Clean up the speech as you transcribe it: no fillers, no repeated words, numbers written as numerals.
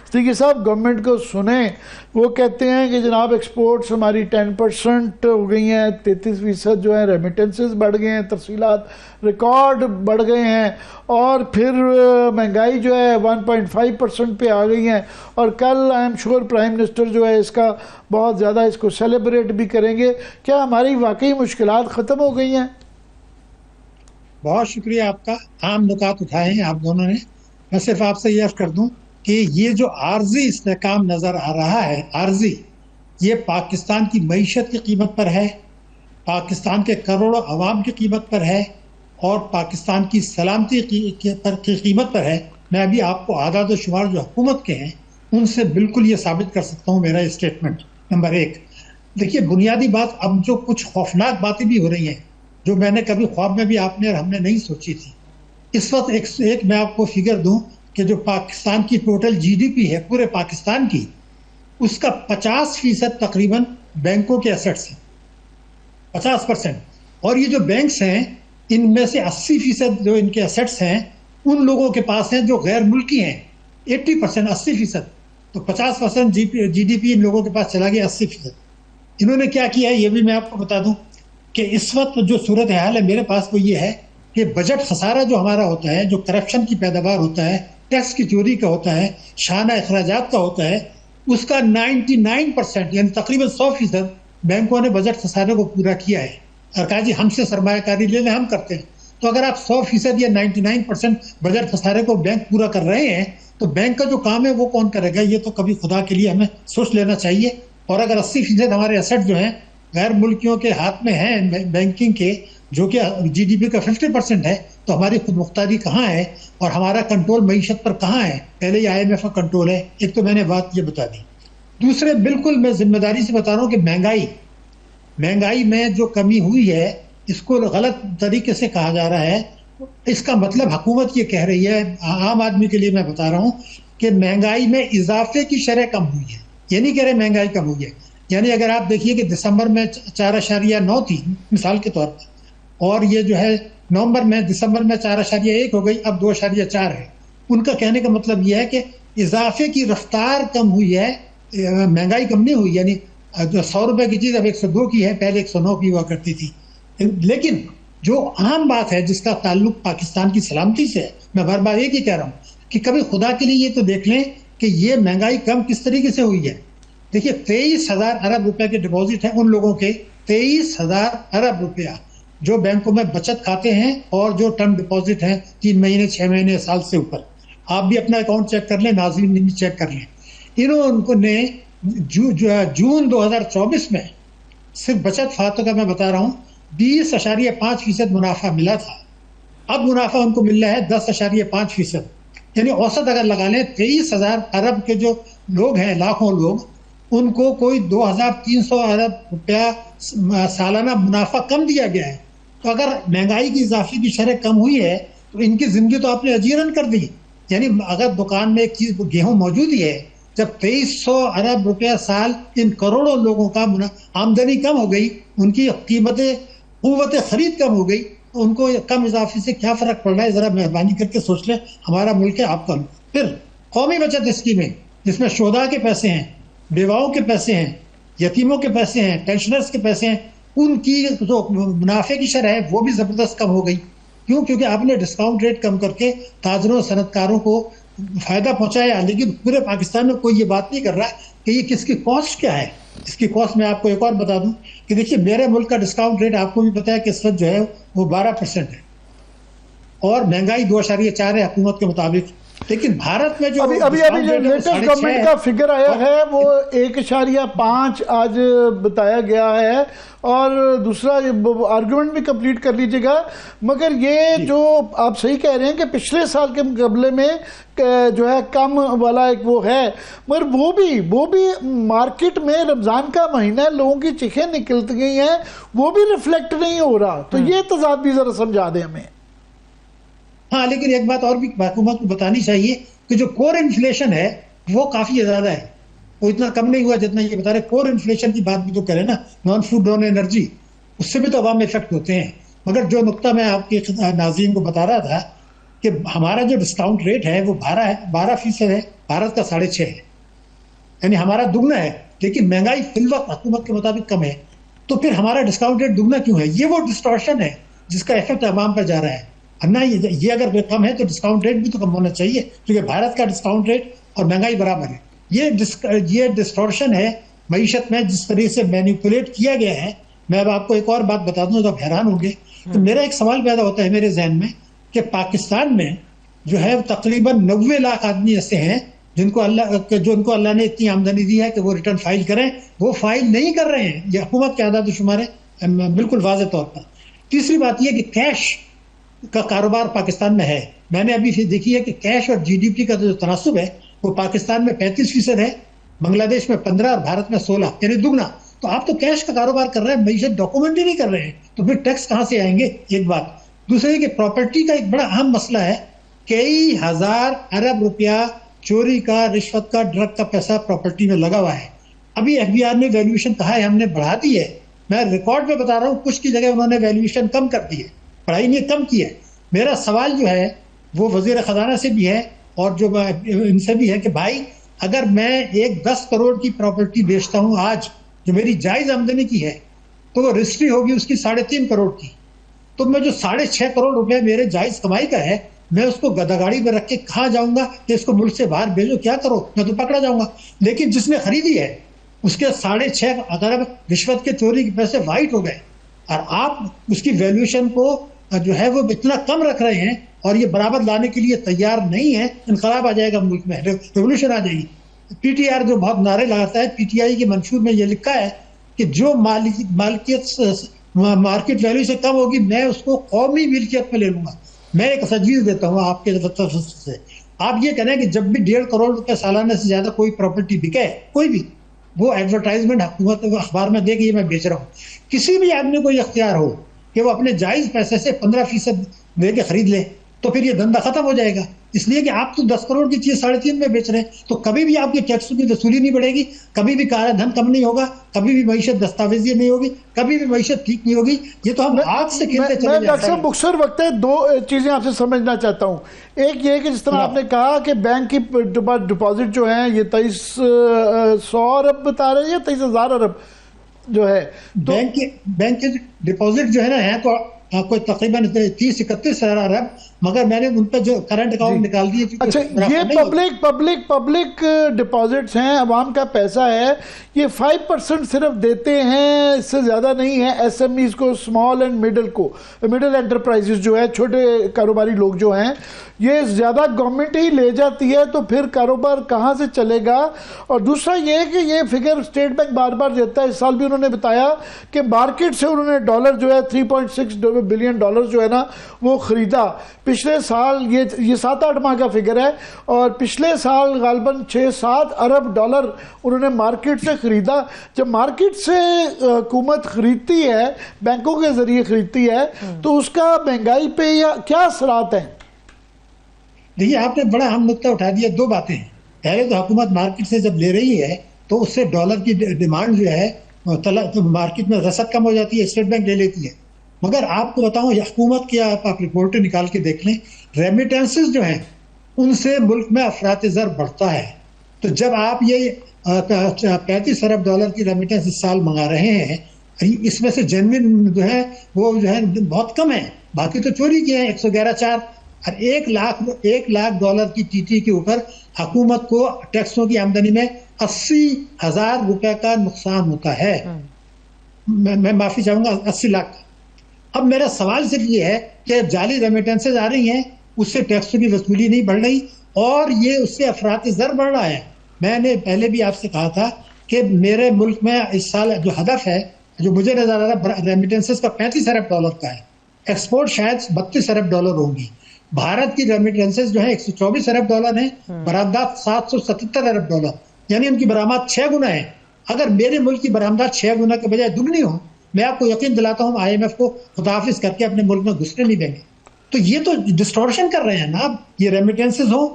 सिद्दीकी साहब गवर्नमेंट को सुने, वो कहते हैं कि जनाब एक्सपोर्ट्स हमारी 10% हो गई हैं, 33% जो है रेमिटेंसेस बढ़ गए हैं, तरसीलात रिकॉर्ड बढ़ गए हैं, और फिर महंगाई जो है 1.5% पे आ गई हैं, और कल I am sure prime minister जो है इसका बहुत ज़्यादा इसको सेलिब्रेट भी करेंगे। क्या हमारी वाकई मुश्किलात ख़त्म हो गई हैं? बहुत शुक्रिया आपका, आम नुकात उठाए हैं आप दोनों ने। मैं सिर्फ आपसे ये अर्ज कर दूं कि ये जो आर्जी इस्तेहकाम नजर आ रहा है, आर्जी, ये पाकिस्तान की मईशत की कीमत पर है, पाकिस्तान के करोड़ों अवाम की कीमत पर है, और पाकिस्तान की सलामती की कीमत पर है। मैं अभी आपको आदाद शुमार जो हुकूमत के हैं उनसे बिल्कुल ये साबित कर सकता हूँ मेरा स्टेटमेंट। नंबर एक, देखिए बुनियादी बात, अब जो कुछ खौफनाक बातें भी हो रही हैं जो मैंने कभी ख्वाब में भी आपने और हमने नहीं सोची थी। इस वक्त एक मैं आपको फिगर दूं कि जो पाकिस्तान की टोटल जीडीपी है पूरे पाकिस्तान की, उसका 50% तकरीबन बैंकों के एसेट्स हैं, 50%। और ये जो बैंक्स हैं इनमें से 80% जो इनके एसेट्स हैं उन लोगों के पास हैं जो गैर मुल्की हैं, 80%, 80%। तो 50% जीडीपी इन लोगों के पास चला गया, 80%। इन्होंने क्या किया है ये भी मैं आपको बता दूं कि इस वक्त जो सूरत हाल है मेरे पास वो ये है कि बजट खसारा जो हमारा होता है, जो करप्शन की पैदावार होता है, टैक्स की चोरी का होता है, शाना अखराजात का होता है, उसका 99% यानी तकरीबन 100% बैंकों ने बजट खसारे को पूरा किया है। और कहा जी हमसे सरमायाकारी ले लें, हम करते हैं। तो अगर आप 100% या 99% बजट खसारे को बैंक पूरा कर रहे हैं तो बैंक का जो काम है वो कौन करेगा? ये तो कभी खुदा के लिए हमें सोच लेना चाहिए। और अगर 80% हमारे एसेट जो हैं गैर मुल्कियों के हाथ में हैं बैंकिंग के, जो कि जीडीपी का 50% है, तो हमारी खुद मुख्तारी कहाँ है और हमारा कंट्रोल मईशत पर कहाँ है? पहले ही IMF का कंट्रोल है। एक तो मैंने बात ये बता दी। दूसरे, बिल्कुल मैं जिम्मेदारी से बता रहा हूँ कि महंगाई में जो कमी हुई है इसको गलत तरीके से कहा जा रहा है। इसका मतलब हुकूमत ये कह रही है, आम आदमी के लिए मैं बता रहा हूँ कि महंगाई में इजाफे की शरह कम हुई है। ये नहीं कह रहे महंगाई कम हुई है। यानी अगर आप देखिए कि दिसंबर में 4.9 थी मिसाल के तौर पर, और ये जो है दिसंबर में 4.1 हो गई, अब 2.4 है। उनका कहने का मतलब यह है कि इजाफे की रफ्तार कम हुई है, महंगाई कम नहीं हुई। यानी जो 100 रुपए की चीज अब 102 की है, पहले 109 की हुआ करती थी। लेकिन जो आम बात है जिसका ताल्लुक पाकिस्तान की सलामती से है, मैं बार बार एक ही कह रहा हूँ कि कभी खुदा के लिए ये तो देख लें कि ये महंगाई कम किस तरीके से हुई है। देखिए 23,000 अरब रुपए के डिपॉजिट हैं उन लोगों के, 23,000 अरब रुपया जो बैंकों में बचत खाते हैं और जो टर्म डिपॉजिट हैं 3 महीने, 6 महीने, साल से ऊपर। आप भी अपना अकाउंट चेक कर लें, नाज़रीन भी चेक कर लें। इन्होंने जून 2024 में सिर्फ बचत खातों का मैं बता रहा हूँ 20.5% मुनाफा मिला था। अब मुनाफा उनको मिल रहा है 10.5%। यानी औसत अगर लगा लें 23,000 अरब के जो लोग हैं, लाखों लोग, उनको कोई 2,300 अरब रुपया सालाना मुनाफा कम दिया गया है। तो अगर महंगाई की इजाफे की शरह कम हुई है तो इनकी जिंदगी तो आपने अजीरन कर दी। यानी अगर दुकान में एक चीज गेहूं मौजूद ही है, जब 2300 अरब रुपया साल इन करोड़ों लोगों का आमदनी कम हो गई, उनकी कीमतें, कुव्वत खरीद कम हो गई, तो उनको कम इजाफे से क्या फर्क पड़ रहा है? जरा मेहरबानी करके सोच लें। हमारा मुल्क है, आपका। फिर कौमी बचत स्कीमें जिसमें शोधा के पैसे हैं, बेवाओं के पैसे हैं, यतीमों के पैसे हैं, पेंशनर्स के पैसे हैं, उनकी जो मुनाफे की शरह है वो भी जबरदस्त कम हो गई। क्यों? क्योंकि आपने डिस्काउंट रेट कम करके ताजरों, सनतकारों को फायदा पहुंचाया। लेकिन पूरे पाकिस्तान में कोई ये बात नहीं कर रहा कि ये किसकी कॉस्ट क्या है। इसकी कॉस्ट मैं आपको एक और बता दूं कि देखिए मेरे मुल्क का डिस्काउंट रेट आपको भी पता है कि इस वक्त जो है वो 12% है, और महंगाई 2.4 है हुकूमत के मुताबिक। लेकिन भारत में जो अभी जो लेटेस्ट गवर्नमेंट का फिगर आया है वो 1.5 आज बताया गया है। और दूसरा आर्गुमेंट भी कंप्लीट कर लीजिएगा, मगर ये जो आप सही कह रहे हैं कि पिछले साल के मुकाबले में जो है कम वाला एक वो है, मगर वो भी मार्केट में रमजान का महीना है, लोगों की चीखें निकल गई हैं, वो भी रिफ्लेक्ट नहीं हो रहा। तो ये तजाद भी जरा समझा दें हमें। हाँ, लेकिन एक बात और भी हुकूमत को बतानी चाहिए कि जो कोर इन्फ्लेशन है वो काफी ज्यादा है, वो इतना कम नहीं हुआ जितना ये बता रहे। कोर इन्फ्लेशन की बात भी तो करें ना, नॉन फूड नॉन एनर्जी, उससे भी तो अवाम इफेक्ट होते हैं। मगर जो नुकता मैं आपके नाज़रीन को बता रहा था कि हमारा जो डिस्काउंट रेट है वो 12% है, भारत का 6.5 है, यानी हमारा दुगना है, लेकिन महंगाई फिल वक्त हुकूमत के मुताबिक कम है। तो फिर हमारा डिस्काउंट रेट दुगना क्यों है? ये वो डिस्टॉर्शन है जिसका इफेक्ट अवाम पर जा रहा है। अन्ना ये अगर कम है तो डिस्काउंट रेट भी तो कम होना चाहिए, क्योंकि भारत का डिस्काउंट रेट और महंगाई बराबर है। ये डिस्टॉर्शन है मईशत में, जिस तरीके से मैनिपुलेट किया गया है। मैं अब आपको एक और बात बता दूं तो आप हैरान होंगे। तो मेरा एक सवाल पैदा होता है मेरे जहन में कि पाकिस्तान में जो है तकरीबन 90 लाख आदमी ऐसे हैं जिनको अल्लाह ने इतनी आमदनी दी है कि वो रिटर्न फाइल करें, वो फाइल नहीं कर रहे हैं। ये हुकूमत के आदाद शुमार है बिल्कुल वाज़े तौर पर। तीसरी बात यह कि कैश का कारोबार पाकिस्तान में है। मैंने अभी देखी है कि कैश और जीडीपी का जो तनासुब है वो पाकिस्तान में 35% है, बांग्लादेश में 15 और भारत में 16, यानी दुगना। तो आप तो कैश का कारोबार कर रहे हैं, मईशत डॉक्यूमेंट ही नहीं कर रहे हैं, तो फिर टैक्स कहाँ से आएंगे? एक बात। दूसरी कि प्रॉपर्टी का एक बड़ा अहम मसला है, कई हजार अरब रुपया चोरी का, रिश्वत का, ड्रग का पैसा प्रॉपर्टी में लगा हुआ है। अभी एफबीआर ने वैल्यूएशन कहा है हमने बढ़ा दी है, मैं रिकॉर्ड में बता रहा हूँ, कुछ की जगह उन्होंने वैल्यूएशन कम कर दी है, बढ़ाई नहीं कम की है। मेरा सवाल जो है वो वजीर खजाना से भी है और जो इनसे भी है कि भाई अगर मैं एक 10 करोड़ की प्रॉपर्टी बेचता हूँ आज, जो मेरी जायज आमदनी की है, तो वो रजिस्ट्री होगी उसकी 3.5 करोड़ की। तो मैं जो 6.5 करोड़ रुपए मेरे जायज कमाई का है, मैं उसको गदागाड़ी में रख के कहाँ जाऊंगा कि इसको मुल्क से बाहर भेजो, क्या करो, मैं तो पकड़ा जाऊंगा। लेकिन जिसने खरीदी है उसके 6.5 अरब रिश्वत के चोरी के पैसे वाइट हो गए, और आप उसकी वैल्यूएशन को जो है वो इतना कम रख रहे हैं और ये बराबर लाने के लिए तैयार नहीं है। इनकलाब आ जाएगा मुल्क में, रेवोल्यूशन आ जाएगी। पीटीआर जो बहुत नारे लगाता है, पीटीआई के मंशूर में ये लिखा है कि जो मालिकियत मार्केट वैल्यू से कम होगी मैं उसको कौमी मिल्कियत में ले लूंगा। मैं एक तजवीज़ देता हूँ आपके से, आप ये कहें कि जब भी 1.5 करोड़ रुपए सालाना से ज्यादा कोई प्रॉपर्टी बिके, कोई भी, वो एडवर्टाइजमेंट हुकूमत अखबार में दे कि ये मैं बेच रहा हूँ। किसी भी आदमी को ये अख्तियार हो कि वो अपने जायज पैसे से 15% दे के खरीद ले, तो फिर ये धंधा खत्म हो जाएगा। इसलिए कि आप तो 10 करोड़ की चीज 3.5 में बेच रहे हैं, तो कभी भी आपके टैक्स की वसूली नहीं बढ़ेगी, कभी भी काला धन कम नहीं होगा, कभी भी मईशत दस्तावेजी नहीं होगी, कभी भी मईशत ठीक नहीं होगी। ये तो हम आज से खेलते चले मैं डॉक्टर साहब मुख्तसर वक्त है, 2 चीजें आपसे समझना चाहता हूँ। एक ये कि जिस तरह आपने कहा कि बैंक की डिपॉजिट जो है ये 2300 अरब बता रहे हैं या 23,000 अरब जो है, तो बैंक के डिपॉजिट जो है ना है तो आपको तकरीबन 30-31 अरब, मगर मैंने उन पर जो करंट अकाउंट निकाल दिए। अच्छा, ये पब्लिक डिपॉजिट्स हैं, अवाम का पैसा है, ये 5% सिर्फ देते हैं, इससे ज़्यादा नहीं है। एसएमईज को, स्मॉल एंड मिडिल एंटरप्राइजेज जो है, छोटे कारोबारी लोग जो हैं, ये ज़्यादा गवर्नमेंट ही ले जाती है, तो फिर कारोबार कहाँ से चलेगा? और दूसरा ये है कि ये फिगर स्टेट बैंक बार बार देता है। इस साल भी उन्होंने बताया कि मार्केट से उन्होंने डॉलर जो है 3.6 बिलियन डॉलर जो है ना वो ख़रीदा। पिछले साल ये 7-8 माह का फिगर है, और पिछले साल गालबन 6-7 अरब डॉलर उन्होंने मार्केट से ख़रीदा। जब मार्केट से हुकूमत ख़रीदती है, बैंकों के ज़रिए ख़रीदती है, तो उसका महंगाई पे या क्या असरात हैं? देखिए, आपने बड़ा अहम नुक्ता उठा दिया। 2 बातें हैं। पहले तो हुकूमत मार्केट से जब ले रही है तो उससे डॉलर की डिमांड जो है तो मार्केट में रसद कम हो जाती है, स्टेट बैंक ले लेती है। मगर आपको बताऊं, हुकूमत की आप रिपोर्टें निकाल के देख लें, रेमिटेंसेस जो हैं उनसे मुल्क में अफरात-ए-ज़र बढ़ता है। तो जब आप ये 35 अरब डॉलर की रेमिटेंस इस साल मंगा रहे हैं, इसमें से जेन्युइन जो है वो जो है बहुत कम है, बाकी तो चोरी किए हैं 111.4। और 1 लाख डॉलर की टीटी के ऊपर हुकूमत को टैक्सों की आमदनी में 80,000 रुपए का नुकसान होता है। मैं माफी चाहूंगा, 80 लाख का। अब मेरा सवाल सिर्फ ये है कि जाली रेमिटेंसेज आ रही हैं, उससे टैक्सों की वसूली नहीं बढ़ रही, और ये उससे अफरात-ए-ज़र बढ़ रहा है। मैंने पहले भी आपसे कहा था कि मेरे मुल्क में इस साल जो हदफ है, जो मुझे नजर आ रहा है, रेमिटेंसेज का 35 अरब डॉलर का है, एक्सपोर्ट शायद 32 अरब डॉलर होंगी। भारत की रेमिटेंसेज जो है 124 अरब डॉलर है, बरामदात 777 अरब डॉलर, यानी उनकी बरामद 6 गुना है। अगर मेरे मुल्क की बरामदात 6 गुना के बजाय दुगनी हो, मैं आपको यकीन दिलाता हूँ IMF को खुदाफिज करके अपने मुल्क में घुसने नहीं देंगे। तो ये तो डिस्टॉर्शन कर रहे हैं ना आप, ये रेमिटेंसेज हो